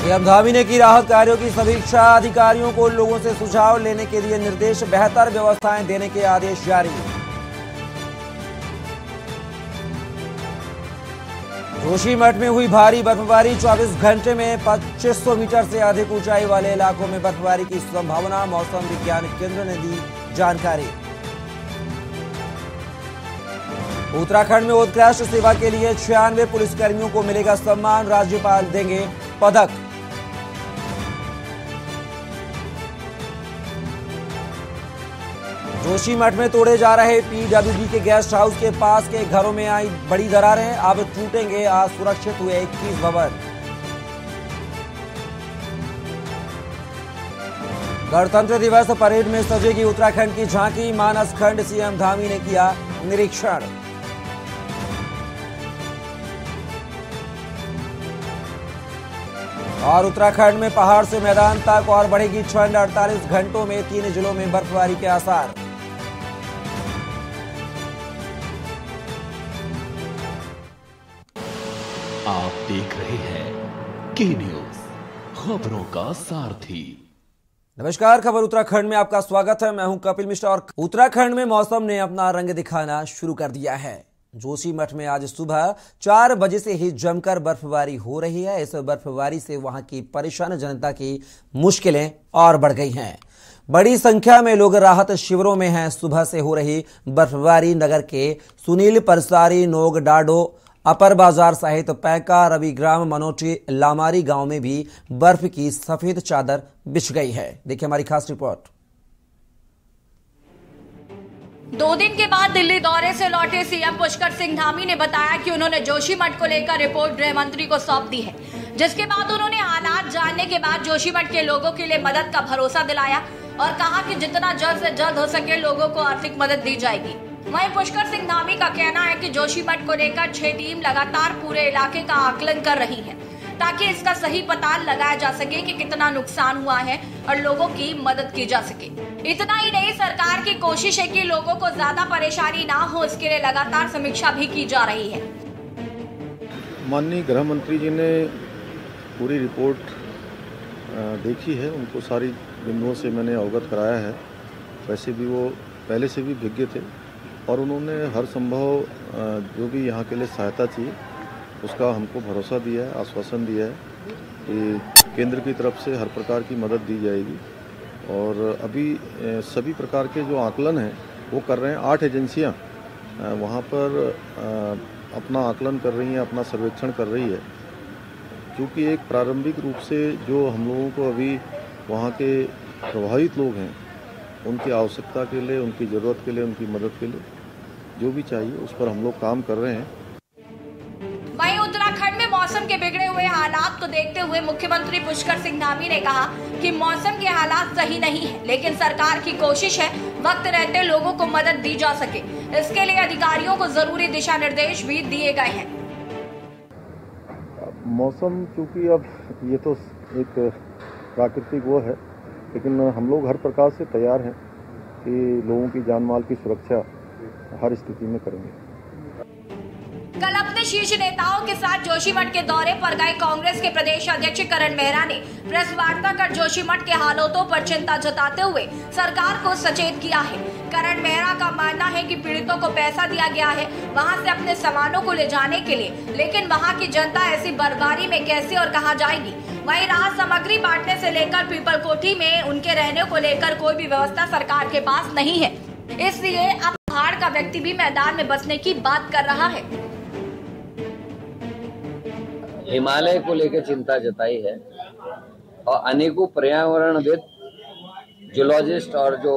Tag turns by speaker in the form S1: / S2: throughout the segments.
S1: CM Dhami ने की राहत कार्यों की समीक्षा। अधिकारियों को लोगों से सुझाव लेने के लिए निर्देश, बेहतर व्यवस्थाएं देने के आदेश जारी। जोशीमठ में हुई भारी बर्फबारी, 24 घंटे में 2500 मीटर से अधिक ऊंचाई वाले इलाकों में बर्फबारी की संभावना, मौसम विज्ञान केंद्र ने दी जानकारी। उत्तराखंड में उत्कृष्ट सेवा के लिए 96 पुलिसकर्मियों को मिलेगा सम्मान, राज्यपाल देंगे पदक। जोशीमठ में तोड़े जा रहे पीडब्ल्यूडी के गेस्ट हाउस के पास के घरों में आई बड़ी दरारें, अब टूटेंगे, आज सुरक्षित हुए 21 भवन। गणतंत्र दिवस परेड में सजेगी उत्तराखंड की झांकी, मानस खंड सीएम धामी ने किया निरीक्षण। और उत्तराखंड में पहाड़ से मैदान तक और बढ़ेगी ठंड, 48 घंटों में 3 जिलों में बर्फबारी के आसार।
S2: आप देख रहे हैं के न्यूज, खबरों का सारथी।
S1: नमस्कार, खबर उत्तराखंड में आपका स्वागत है। मैं हूं कपिल मिश्रा और उत्तराखंड में मौसम ने अपना रंग दिखाना शुरू कर दिया है। जोशीमठ में आज सुबह 4 बजे से ही जमकर बर्फबारी हो रही है। इस बर्फबारी से वहां की परेशान जनता की मुश्किलें और बढ़ गई हैं। बड़ी संख्या में लोग राहत शिविरों में हैं। सुबह से हो रही बर्फबारी नगर के सुनील परसारी, नोग डाडो, अपर बाजार सहित पैका, रविग्राम, मनोटी, लामारी गांव में भी बर्फ की सफेद चादर बिछ गई है। देखिए हमारी खास रिपोर्ट।
S3: 2 दिन के बाद दिल्ली दौरे से लौटे सीएम पुष्कर सिंह धामी ने बताया कि उन्होंने जोशीमठ को लेकर रिपोर्ट गृह मंत्री को सौंप दी है, जिसके बाद उन्होंने हालात जानने के बाद जोशीमठ के लोगों के लिए मदद का भरोसा दिलाया और कहा कि जितना जल्द से जल्द हो सके लोगों को आर्थिक मदद दी जाएगी। वहीं पुष्कर सिंह धामी का कहना है कि जोशीमठ को लेकर 6 टीम लगातार पूरे इलाके का आकलन कर रही है, ताकि इसका सही पता लगाया जा सके कि कितना नुकसान हुआ है और लोगों की मदद की जा सके। इतना ही नहीं, सरकार की कोशिश है कि लोगों को ज्यादा परेशानी ना हो, इसके लिए लगातार समीक्षा भी की जा रही है।
S4: माननीय गृह मंत्री जी ने पूरी रिपोर्ट देखी है, उनको सारी बिंदुओं से मैंने अवगत कराया है। वैसे भी वो पहले से भी विज्ञ थे और उन्होंने हर संभव जो भी यहाँ के लिए सहायता चाहिए उसका हमको भरोसा दिया है, आश्वासन दिया है कि केंद्र की तरफ से हर प्रकार की मदद दी जाएगी। और अभी सभी प्रकार के जो आकलन हैं वो कर रहे हैं। 8 एजेंसियाँ वहाँ पर अपना आकलन कर रही हैं, अपना सर्वेक्षण कर रही है, क्योंकि एक प्रारंभिक रूप से जो हम लोगों को अभी वहाँ के प्रभावित लोग हैं उनकी आवश्यकता के लिए, उनकी ज़रूरत के लिए, उनकी मदद के लिए जो भी चाहिए उस पर हम लोग काम कर रहे हैं।
S3: वहीं उत्तराखंड में मौसम के बिगड़े हुए हालात को देखते हुए मुख्यमंत्री पुष्कर सिंह धामी ने कहा कि मौसम के हालात सही नहीं है, लेकिन सरकार की कोशिश है वक्त रहते लोगों को मदद दी जा सके। इसके लिए अधिकारियों को जरूरी दिशा निर्देश भी दिए गए हैं।
S4: मौसम चूँकि अब ये तो एक प्राकृतिक वो है, लेकिन हम लोग हर प्रकार से तैयार हैं कि लोगों की जान माल की सुरक्षा हर स्थिति में करेंगे।
S3: कल अपने शीर्ष नेताओं के साथ जोशीमठ के दौरे पर गए कांग्रेस के प्रदेश अध्यक्ष करण मेहरा ने प्रेस वार्ता कर जोशीमठ के हालातों पर चिंता जताते हुए सरकार को सचेत किया है। करण मेहरा का मानना है कि पीड़ितों को पैसा दिया गया है वहां से अपने सामानों को ले जाने के लिए, लेकिन वहां की जनता ऐसी बर्फबारी में कैसे और कहां जाएगी। वहीं राहत सामग्री बांटने से लेकर पीपल कोठी में उनके रहने को लेकर कोई भी व्यवस्था सरकार के पास नहीं है, इसलिए अब पहाड़ का व्यक्ति भी मैदान में बसने की बात कर रहा है।
S5: हिमालय को लेकर चिंता जताई है और अनेकों पर्यावरणविद, जूलॉजिस्ट और जो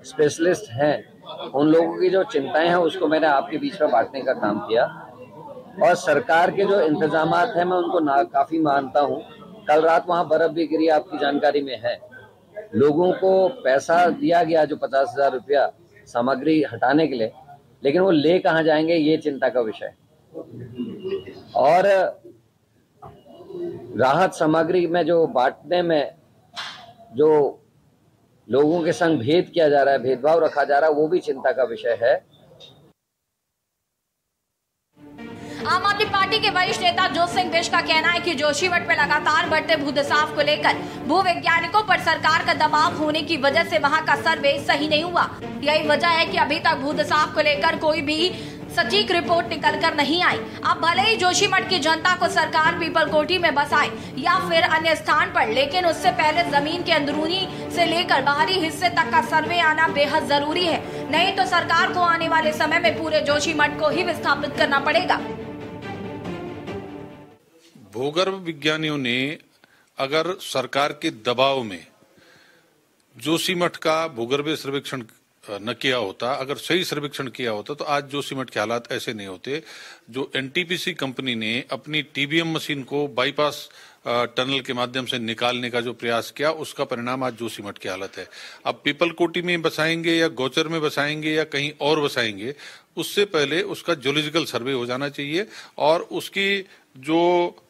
S5: स्पेशलिस्ट हैं उन लोगों की जो चिंताएं हैं उसको मैंने आपके बीच में बांटने का काम किया। और सरकार के जो इंतजामात हैं मैं उनको काफी मानता हूं। कल रात वहां बर्फ भी गिरी, आपकी जानकारी में है। लोगों को पैसा दिया गया जो 50,000 रुपया सामग्री हटाने के लिए, लेकिन वो ले कहाँ जाएंगे ये चिंता का विषय। और राहत सामग्री में जो बांटने में जो लोगों के संग भेद किया जा रहा है, भेदभाव रखा जा रहा है, वो भी चिंता का विषय है।
S3: आम आदमी पार्टी के वरिष्ठ नेता जोत सिंह बिष्ट का कहना है कि जोशीमठ में लगातार बढ़ते भूदसाव को लेकर भूवैज्ञानिकों पर सरकार का दबाव होने की वजह से वहां का सर्वे सही नहीं हुआ। यही वजह है कि अभी तक भूदसाव को लेकर कोई भी सटीक रिपोर्ट निकल कर नहीं आई। अब भले ही जोशीमठ की जनता को सरकार पीपलकोटी में बसाए या फिर अन्य स्थान पर, लेकिन उससे पहले जमीन के अंदरूनी से लेकर बाहरी हिस्से तक का सर्वे आना बेहद जरूरी है, नहीं तो सरकार को आने वाले समय में पूरे जोशीमठ को ही विस्थापित करना पड़ेगा।
S6: भूगर्भ विज्ञानियों ने अगर सरकार के दबाव में जोशीमठ का भूगर्भीय सर्वेक्षण न किया होता, अगर सही सर्वेक्षण किया होता तो आज जोशीमठ के हालात ऐसे नहीं होते। जो एनटीपीसी कंपनी ने अपनी टीबीएम मशीन को बाईपास टनल के माध्यम से निकालने का जो प्रयास किया, उसका परिणाम आज जोशीमठ की हालत है। अब पीपलकोटी में बसाएंगे या गौचर में बसाएंगे या कहीं और बसाएंगे, उससे पहले उसका ज्योलॉजिकल सर्वे हो जाना चाहिए और उसकी जो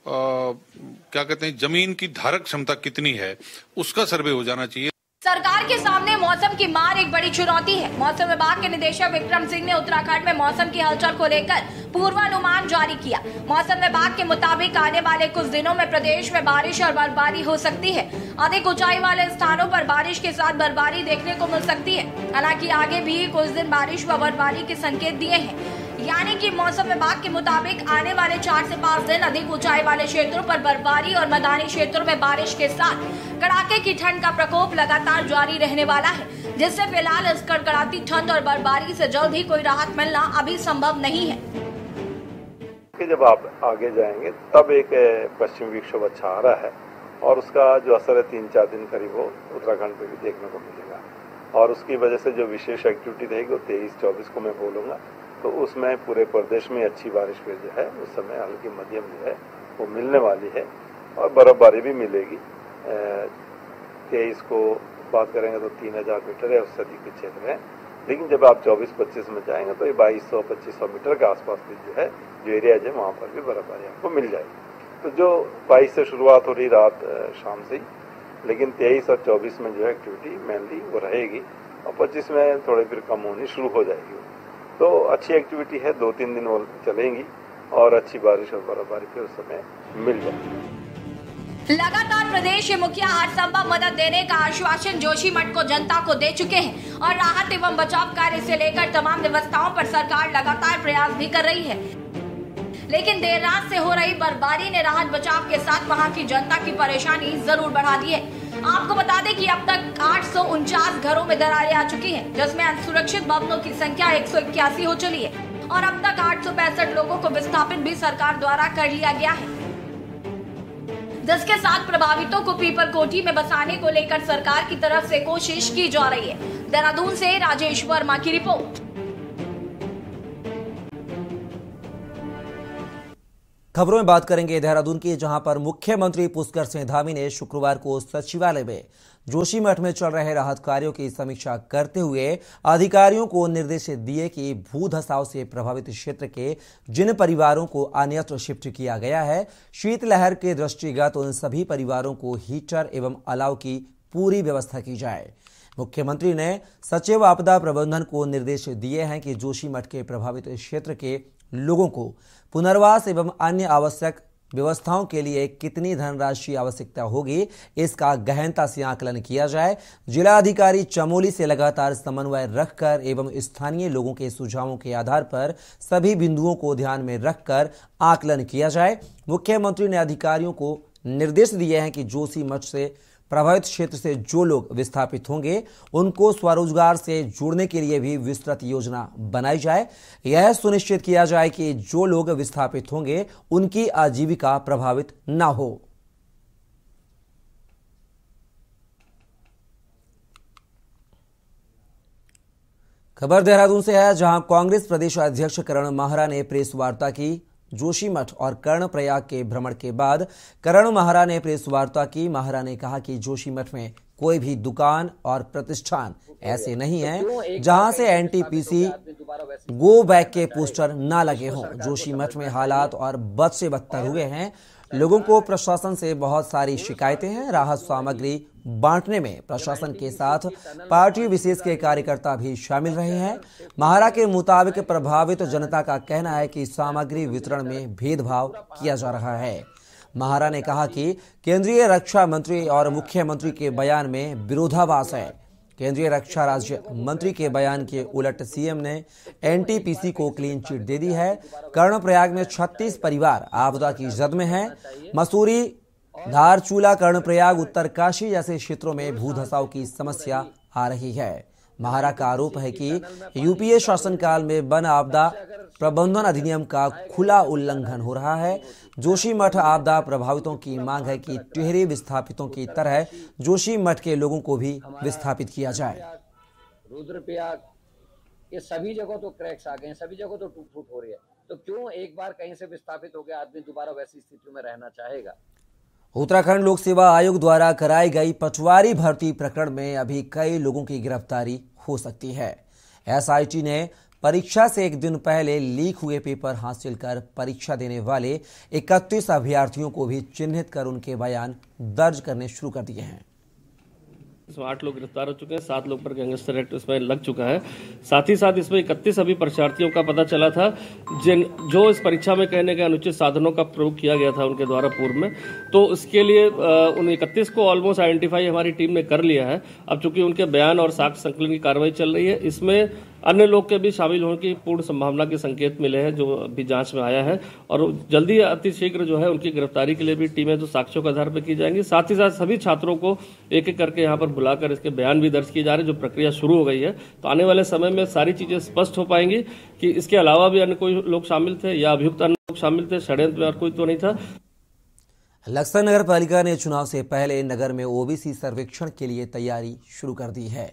S6: क्या कहते हैं जमीन की धारक क्षमता कितनी है उसका सर्वे हो जाना चाहिए।
S3: सरकार के सामने मौसम की मार एक बड़ी चुनौती है। मौसम विभाग के निदेशक विक्रम सिंह ने उत्तराखंड में मौसम की हलचल को लेकर पूर्वानुमान जारी किया। मौसम विभाग के मुताबिक आने वाले कुछ दिनों में प्रदेश में बारिश और बर्फबारी हो सकती है। अधिक ऊंचाई वाले स्थानों पर बारिश के साथ बर्फबारी देखने को मिल सकती है। हालांकि आगे भी कुछ दिन बारिश व बर्फबारी के संकेत दिए हैं, यानी कि मौसम विभाग के मुताबिक आने वाले 4 से 5 दिन अधिक ऊंचाई वाले क्षेत्रों पर बर्फबारी और मैदानी क्षेत्रों में बारिश के साथ कड़ाके की ठंड का प्रकोप लगातार जारी रहने वाला है, जिससे फिलहाल इस कड़कड़ाती ठंड और बर्फबारी से जल्द ही कोई राहत मिलना अभी संभव नहीं है।
S7: जब आप आगे जाएंगे तब एक पश्चिमी विक्षोभ अच्छा आ रहा है और उसका जो असर है 3-4 दिन करीब वो उत्तराखंड पे भी देखने को मिलेगा और उसकी वजह से जो विशेष एक्टिविटी रहेगी वो 23-24 को मैं बोलूँगा, तो उसमें पूरे प्रदेश में अच्छी बारिश हुई जो है उस समय हल्की मध्यम जो है वो मिलने वाली है और बर्फबारी भी मिलेगी। 23 को बात करेंगे तो 3000 मीटर है, उससे अधिक के क्षेत्र है, लेकिन जब आप 24-25 में जाएंगे तो ये 2200-2500 मीटर के आसपास भी जो है जो एरियाज है वहाँ पर भी बर्फबारी आपको मिल जाएगी। तो जो 22 से शुरुआत हो रही रात शाम से ही, लेकिन 23 और 24 में जो है एक्टिविटी मेनली वो रहेगी और 25 में थोड़ी फिर कम होनी शुरू हो जाएगी। तो अच्छी एक्टिविटी है, 2-3 दिन वो चलेंगी और अच्छी बारिश और बर्फबारी फिर उस समय मिल जाएगी।
S3: लगातार प्रदेश के मुखिया हर संभव मदद देने का आश्वासन जोशीमठ को जनता को दे चुके हैं और राहत एवं बचाव कार्य से लेकर तमाम व्यवस्थाओं पर सरकार लगातार प्रयास भी कर रही है, लेकिन देर रात से हो रही बर्फबारी ने राहत बचाव के साथ वहां की जनता की परेशानी जरूर बढ़ा दी है। आपको बता दें कि अब तक 849 घरों में दरारें आ चुकी हैं, जिसमें असुरक्षित भवनों की संख्या 181 हो चली है और अब तक 865 लोगों को विस्थापित भी सरकार द्वारा कर लिया गया है, जिसके साथ प्रभावितों को पीपलकोटी में बसाने को लेकर सरकार की तरफ से कोशिश की जा रही है। देहरादून से राजेश वर्मा की रिपोर्ट।
S1: खबरों में बात करेंगे देहरादून की, जहां पर मुख्यमंत्री पुष्कर सिंह धामी ने शुक्रवार को सचिवालय में जोशीमठ में चल रहे राहत कार्यों की समीक्षा करते हुए अधिकारियों को निर्देश दिए कि भूधसाव से प्रभावित क्षेत्र के जिन परिवारों को अन्यत्र शिफ्ट किया गया है, शीतलहर के दृष्टिगत उन सभी परिवारों को हीटर एवं अलाव की पूरी व्यवस्था की जाए। मुख्यमंत्री ने सचिव आपदा प्रबंधन को निर्देश दिए हैं कि जोशीमठ के प्रभावित क्षेत्र के लोगों को पुनर्वास एवं अन्य आवश्यक व्यवस्थाओं के लिए कितनी धनराशि आवश्यकता होगी, इसका गहनता से आकलन किया जाए। जिलाधिकारी चमोली से लगातार समन्वय रखकर एवं स्थानीय लोगों के सुझावों के आधार पर सभी बिंदुओं को ध्यान में रखकर आकलन किया जाए। मुख्यमंत्री ने अधिकारियों को निर्देश दिए हैं कि जोशीमठ से प्रभावित क्षेत्र से जो लोग विस्थापित होंगे उनको स्वरोजगार से जोड़ने के लिए भी विस्तृत योजना बनाई जाए। यह सुनिश्चित किया जाए कि जो लोग विस्थापित होंगे उनकी आजीविका प्रभावित न हो। खबर देहरादून से है, जहां कांग्रेस प्रदेश अध्यक्ष करण माहरा ने प्रेस वार्ता की। जोशीमठ और कर्णप्रयाग के भ्रमण के बाद करण माहरा ने प्रेस वार्ता की। माहरा ने कहा कि जोशीमठ में कोई भी दुकान और प्रतिष्ठान ऐसे नहीं है जहां से एनटीपीसी गो बैक के पोस्टर ना लगे हों। जोशीमठ में हालात और बद से बदतर हुए हैं। लोगों को प्रशासन से बहुत सारी शिकायतें हैं। राहत सामग्री बांटने में प्रशासन के साथ पार्टी विशेष के कार्यकर्ता भी शामिल रहे हैं। महारा के मुताबिक प्रभावित जनता का कहना है कि सामग्री वितरण में भेदभाव किया जा रहा है। महारा ने कहा कि केंद्रीय रक्षा मंत्री और मुख्यमंत्री के बयान में विरोधाभास है। केंद्रीय रक्षा राज्य मंत्री के बयान के उलट सीएम ने एनटीपीसी को क्लीन चिट दे दी है। कर्णप्रयाग में 36 परिवार आपदा की जद में हैं। मसूरी, धारचूला, कर्णप्रयाग, उत्तरकाशी जैसे क्षेत्रों में भूधसाव की समस्या आ रही है। महारा का आरोप है कि यूपीए शासनकाल में वन आपदा प्रबंधन अधिनियम का खुला उल्लंघन हो रहा है। जोशीमठ आपदा प्रभावितों की मांग है कि टिहरी विस्थापितों की तरह जोशीमठ के लोगों को भी विस्थापित किया जाए।
S5: रुद्रप्रयाग ये सभी जगह तो क्रैक्स आ गए हैं, सभी जगह तो टूट फूट हो रही है, तो क्यों एक बार कहीं से विस्थापित हो गया आदमी दोबारा वैसी स्थिति में रहना चाहेगा।
S1: उत्तराखंड लोक सेवा आयोग द्वारा कराई गई पटवारी भर्ती प्रकरण में अभी कई लोगों की गिरफ्तारी हो सकती है। एसआईटी ने परीक्षा से एक दिन पहले लीक हुए पेपर हासिल कर परीक्षा देने वाले 31 अभ्यर्थियों को भी चिन्हित कर उनके बयान दर्ज करने शुरू कर दिए हैं।
S8: इसमें 8 लोग गिरफ्तार हो चुके हैं, 7 लोग पर गैंगस्टर एक्ट इसमें लग चुका है। साथ ही साथ इसमें 31 अभी परीक्षार्थियों का पता चला था जो इस परीक्षा में कहने के अनुचित साधनों का प्रयोग किया गया था उनके द्वारा पूर्व में, तो इसके लिए उन 31 को ऑलमोस्ट आइडेंटिफाई हमारी टीम ने कर लिया है। अब चूंकि उनके बयान और साक्ष्य संकलन की कार्रवाई चल रही है, इसमें अन्य लोग के भी शामिल होने की पूर्ण संभावना के संकेत मिले हैं जो अभी जांच में आया है, और जल्दी अतिशीघ्र जो है उनकी गिरफ्तारी के लिए भी टीमें तो साक्ष्यों के आधार पर की जाएंगी। साथ ही साथ सभी छात्रों को एक एक करके यहाँ पर बुलाकर इसके बयान भी दर्ज किए जा रहे हैं। जो प्रक्रिया शुरू हो गई है, तो आने वाले समय में सारी चीजें स्पष्ट हो पाएंगी कि इसके अलावा भी अन्य कोई लोग शामिल थे या अभियुक्त अन्य लोग शामिल थे, षड्यंत्र में और कोई तो नहीं था।
S1: लक्सर नगर पालिका ने चुनाव से पहले नगर में ओबीसी सर्वेक्षण के लिए तैयारी शुरू कर दी है।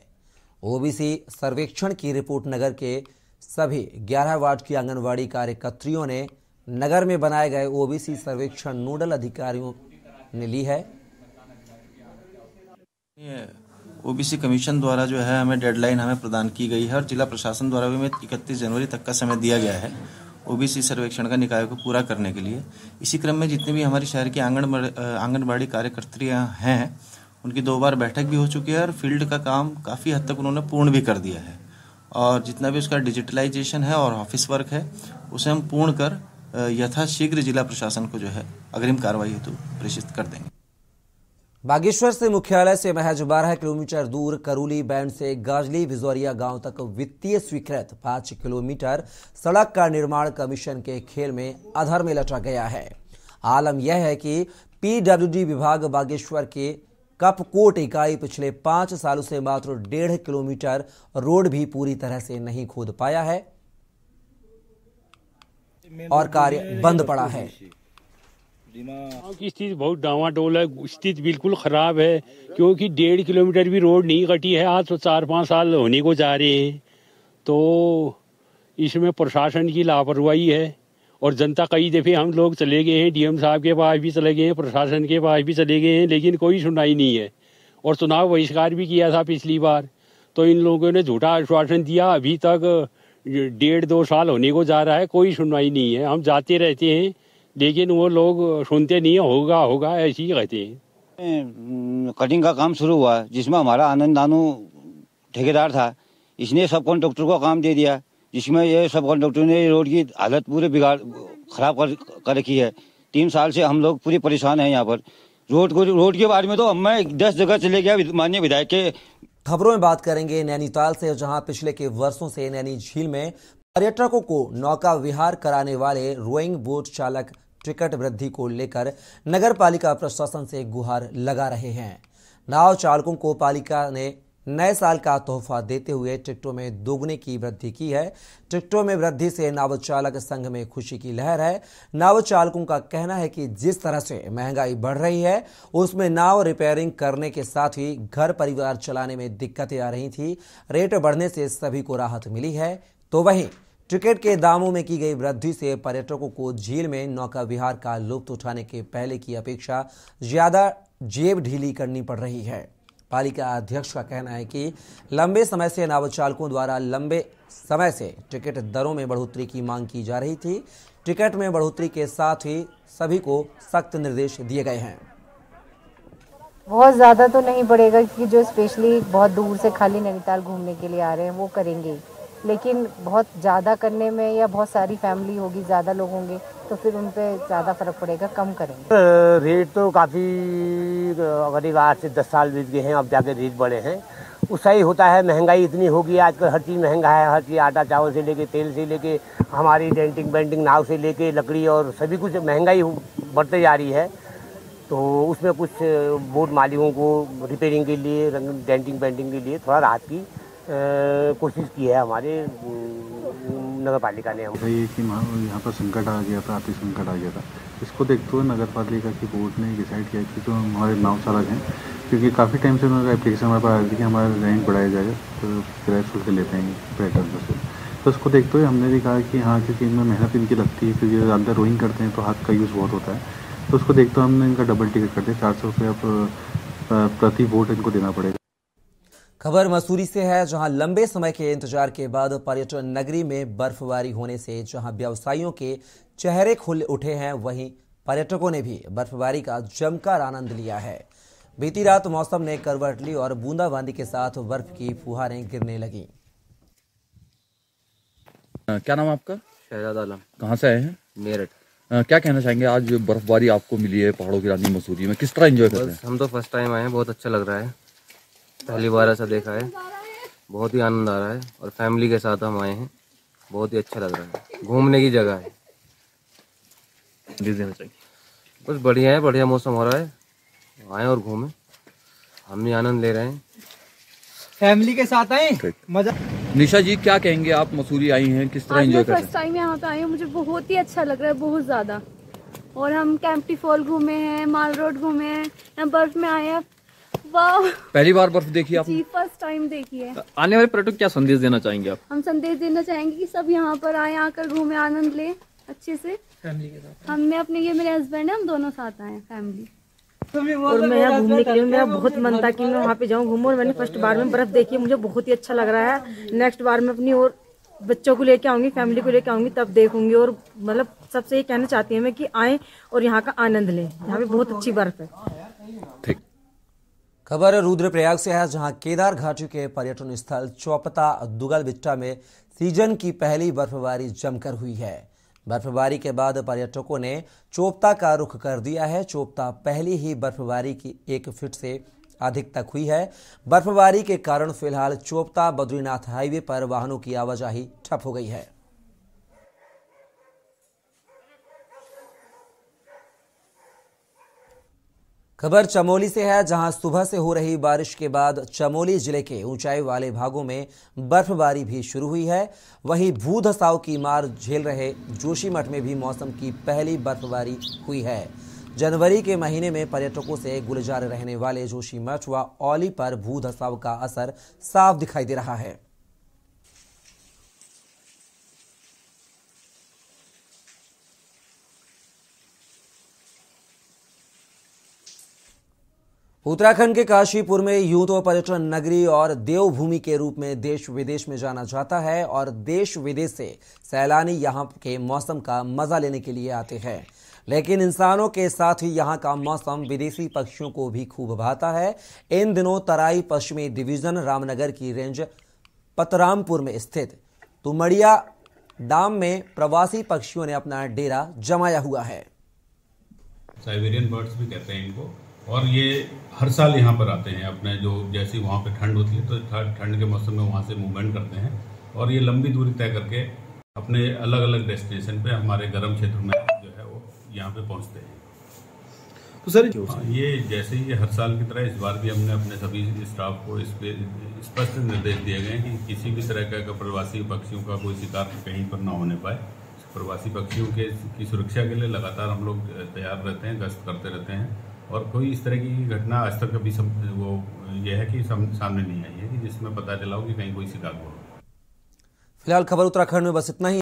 S1: ओबीसी सर्वेक्षण की रिपोर्ट नगर के सभी 11 वार्ड की आंगनवाड़ी कार्यकर्त्रियों ने नगर में बनाए गए ओबीसी सर्वेक्षण नोडल अधिकारियों ने ली है।
S9: ओबीसी कमीशन द्वारा जो है हमें डेडलाइन हमें प्रदान की गई है और जिला प्रशासन द्वारा भी हमें 31 जनवरी तक का समय दिया गया है ओबीसी सर्वेक्षण का निकाय को पूरा करने के लिए। इसी क्रम में जितने भी हमारी शहर की आंगनबाड़ी कार्यकर्त्रियां हैं उनकी 2 बार बैठक भी हो चुकी है और फील्ड का काम काफ़ी हद तक उन्होंने पूर्ण भी कर दिया है, और जितना भी उसका डिजिटलाइजेशन है और ऑफिस वर्क है उसे हम पूर्ण कर यथाशीघ्र जिला प्रशासन को जो है अग्रिम कार्रवाई हेतु प्रेषित कर देंगे।
S1: बागेश्वर से मुख्यालय से महज 12 किलोमीटर दूर करूली बैंड से गाजली भिजोरिया गांव तक वित्तीय स्वीकृत 5 किलोमीटर सड़क का निर्माण कमीशन के खेल में अधर में लटक गया है। आलम यह है कि पीडब्ल्यूडी विभाग बागेश्वर के कपकोट इकाई पिछले 5 सालों से मात्र 1.5 किलोमीटर रोड भी पूरी तरह से नहीं खोद पाया है और कार्य बंद पड़ा है।
S10: की स्थिति बहुत डावाडोल है, स्थिति बिल्कुल खराब है क्योंकि 1.5 किलोमीटर भी रोड नहीं कटी है। आज तो 4-5 साल होने को जा रहे हैं, तो इसमें प्रशासन की लापरवाही है और जनता कई दफ़े हम लोग चले गए हैं, डीएम साहब के पास भी चले गए हैं, प्रशासन के पास भी चले गए हैं, लेकिन कोई सुनवाई नहीं है। और चुनाव बहिष्कार भी किया था पिछली बार, तो इन लोगों ने झूठा आश्वासन दिया। अभी तक 1.5-2 साल होने को जा रहा है, कोई सुनवाई नहीं है। हम जाते रहते हैं लेकिन वो लोग सुनते नहीं है, होगा होगा ऐसे ही कहते हैं।
S11: कटिंग का काम शुरू हुआ जिसमें हमारा आनंद दानू ठेकेदार था, इसने सब कॉन्ट्रैक्टर को काम दे दिया, जिसमें ये सब कॉन्ट्रैक्टर ने रोड की हालत पूरे खराब कर रखी है। 3 साल से हम लोग पूरी परेशान हैं यहाँ पर। रोड के बारे में तो मैं 10 जगह चले गया माननीय विधायक के।
S1: खबरों में बात करेंगे नैनीताल से, जहां पिछले के वर्षों से नैनी झील में पर्यटकों को नौका विहार कराने वाले रोइंग बोट चालक टिकट वृद्धि को लेकर नगर पालिका प्रशासन से गुहार लगा रहे हैं। नाव चालकों को पालिका ने नए साल का तोहफा देते हुए टिकटों में दोगुने की वृद्धि की है। टिकटों में वृद्धि से नाव चालक संघ में खुशी की लहर है। नाव चालकों का कहना है कि जिस तरह से महंगाई बढ़ रही है उसमें नाव रिपेयरिंग करने के साथ ही घर परिवार चलाने में दिक्कतें आ रही थी। रेट बढ़ने से सभी को राहत मिली है, तो वहीं टिकट के दामों में की गई वृद्धि से पर्यटकों को झील में नौका विहार का लुत्फ उठाने के पहले की अपेक्षा ज्यादा जेब ढीली करनी पड़ रही है। पालिका अध्यक्ष का कहना है कि लंबे समय से नाव चालकों द्वारा लंबे समय से टिकट दरों में बढ़ोतरी की मांग की जा रही थी, टिकट में बढ़ोतरी के साथ ही सभी को सख्त निर्देश दिए गए हैं।
S12: बहुत ज़्यादा तो नहीं बढ़ेगा, क्योंकि जो स्पेशली बहुत दूर से खाली नैनीताल घूमने के लिए आ रहे हैं वो करेंगे, लेकिन बहुत ज़्यादा करने में या बहुत सारी फैमिली होगी, ज़्यादा लोग होंगे तो फिर उन पे ज़्यादा फर्क पड़ेगा, कम करेंगे।
S13: रेट तो काफ़ी करीब 8 से 10 साल बीत गए हैं, अब जाके रेट बढ़े हैं। उससा ही होता है, महंगाई इतनी होगी आजकल, हर चीज़ महंगा है, हर चीज़ आटा चावल से लेके तेल से लेके हमारी डेंटिंग पेंटिंग नाव से लेके लकड़ी और सभी कुछ महंगाई बढ़ते जा रही है। तो उसमें कुछ बोट मालिकों को रिपेयरिंग के लिए, डेंटिंग पेंटिंग के लिए थोड़ा राहत की कोशिश की है हमारे नगर पालिका ने।
S14: ये कि यहाँ पर संकट आ गया था, आर्थिक संकट आ गया था, इसको देखते हुए नगर पालिका की बोर्ड ने डिसाइड किया कि जो हमारे नाव चालक हैं, क्योंकि काफ़ी टाइम से उनका एप्लीकेशन हमारे पास आ रही थी कि हमारा रेंट बढ़ाया जाएगा, तो किराया शुल्क लेते हैं पर्यटन से। तो उसको देखते हुए हमने भी कहा कि हाँ, क्योंकि इनमें मेहनत इनकी लगती है, क्योंकि ज़्यादा रोइंग करते हैं तो हाथ का यूज़ बहुत होता है, तो उसको देखते हुए हमने इनका डबल टिकट कर दिया, 400 रुपये प्रति वोट इनको देना पड़ेगा।
S1: खबर मसूरी से है, जहां लंबे समय के इंतजार के बाद पर्यटन नगरी में बर्फबारी होने से जहां व्यवसायियों के चेहरे खुल उठे हैं, वहीं पर्यटकों ने भी बर्फबारी का जमकर आनंद लिया है। बीती रात मौसम ने करवट ली और बूंदाबांदी के साथ बर्फ की फुहारें गिरने लगी।
S15: क्या नाम है आपका?
S16: शहजाद आलम।
S15: कहाँ से आए हैं?
S16: मेरठ।
S15: क्या कहना चाहेंगे, आज बर्फबारी आपको मिली है पहाड़ों की रानी मसूरी में, किस तरह एंजॉय करते हैं?
S16: हम तो फर्स्ट टाइम आए हैं, बहुत अच्छा लग रहा है, पहली बार ऐसा देखा है, बहुत ही आनंद आ रहा है और फैमिली के साथ हम आए हैं, बहुत ही अच्छा लग रहा है, घूमने की जगह है।
S15: देना चाहिए
S16: कुछ बढ़िया है, बढ़िया मौसम हो रहा है, आए और घूमें, हम भी आनंद ले रहे हैं,
S17: फैमिली के साथ आए, मजा।
S15: निशा जी, क्या कहेंगे, आप मसूरी आई हैं, किस तरह एंजॉय कर रहे हैं?
S18: फर्स्ट टाइम यहाँ पे आई हूँ, मुझे बहुत ही अच्छा लग रहा है, बहुत ज्यादा। और हम कैंपटी फॉल घूमे हैं, माल रोड घूमे हैं, यहाँ बर्फ में आए हैं। वाह,
S15: पहली बार बर्फ देखी आपने?
S18: जी, फर्स्ट टाइम देखी है।
S15: आने वाले पर्यटक क्या संदेश देना चाहेंगे आप?
S18: हम संदेश देना चाहेंगे कि सब यहाँ पर आए, आकर घूमे, आनंद ले अच्छे से फैमिली के साथ। हमने अपने, ये मेरे हस्बैंड है, हम दोनों साथ आए हैं फैमिली।
S19: और मैं यहाँ घूमने के लिए, मेरा बहुत मन था कि मैं वहाँ पे जाऊँ, घूमूं, और मैंने फर्स्ट बार में बर्फ देखी है, मुझे बहुत ही अच्छा लग रहा है। नेक्स्ट बार में अपनी और बच्चों को लेके आऊंगी, फैमिली को लेके आऊंगी, तब देखूंगी। और मतलब सबसे ये कहना चाहती हूँ मैं कि आए और यहाँ का आनंद लें, यहाँ पे बहुत अच्छी बर्फ है।
S15: ठीक।
S1: खबर रुद्रप्रयाग से है, जहां केदार घाटी के पर्यटन स्थल चौपता दुगल बिट्टा में सीजन की पहली बर्फबारी जमकर हुई है। बर्फबारी के बाद पर्यटकों ने चोपता का रुख कर दिया है। चोपता पहली ही बर्फबारी की 1 फीट से अधिक तक हुई है। बर्फबारी के कारण फिलहाल चोपता बद्रीनाथ हाईवे पर वाहनों की आवाजाही ठप हो गई है। खबर चमोली से है, जहां सुबह से हो रही बारिश के बाद चमोली जिले के ऊंचाई वाले भागों में बर्फबारी भी शुरू हुई है। वहीं भू धसाव की मार झेल रहे जोशीमठ में भी मौसम की पहली बर्फबारी हुई है। जनवरी के महीने में पर्यटकों से गुलजार रहने वाले जोशीमठ व औली पर भू धसाव का असर साफ दिखाई दे रहा है। उत्तराखंड के काशीपुर में यूं तो पर्यटन नगरी और देवभूमि के रूप में देश विदेश में जाना जाता है और देश विदेश से सैलानी यहां के मौसम का मजा लेने के लिए आते हैं, लेकिन इंसानों के साथ ही यहां का मौसम विदेशी पक्षियों को भी खूब भाता है। इन दिनों तराई पश्चिमी डिवीजन रामनगर की रेंज पतरामपुर में स्थित तुमड़िया डाम में प्रवासी पक्षियों ने अपना डेरा जमाया हुआ है।
S20: साइबेरियन बर्ड्स भी कहते हैं इनको, और ये हर साल यहाँ पर आते हैं अपने, जो जैसी वहाँ पे ठंड होती है तो ठंड के मौसम में वहाँ से मूवमेंट करते हैं और ये लंबी दूरी तय करके अपने अलग अलग डेस्टिनेशन पे हमारे गर्म क्षेत्र में जो है वो यहाँ पे पहुँचते हैं।
S15: तो सर
S20: ये जैसे ही हर साल की तरह इस बार भी हमने अपने सभी स्टाफ को इस पे स्पष्ट निर्देश दिए गए कि किसी भी तरह का प्रवासी पक्षियों का कोई शिकार कहीं पर ना होने पाए। प्रवासी पक्षियों की सुरक्षा के लिए लगातार हम लोग तैयार रहते हैं, गश्त करते रहते हैं और कोई इस तरह की घटना आज तक कभी वो ये है कि सामने नहीं आई है कि जिसमें पता चला हो कि कहीं कोई शिकार हुआ।
S1: फिलहाल खबर उत्तराखंड में बस इतना ही।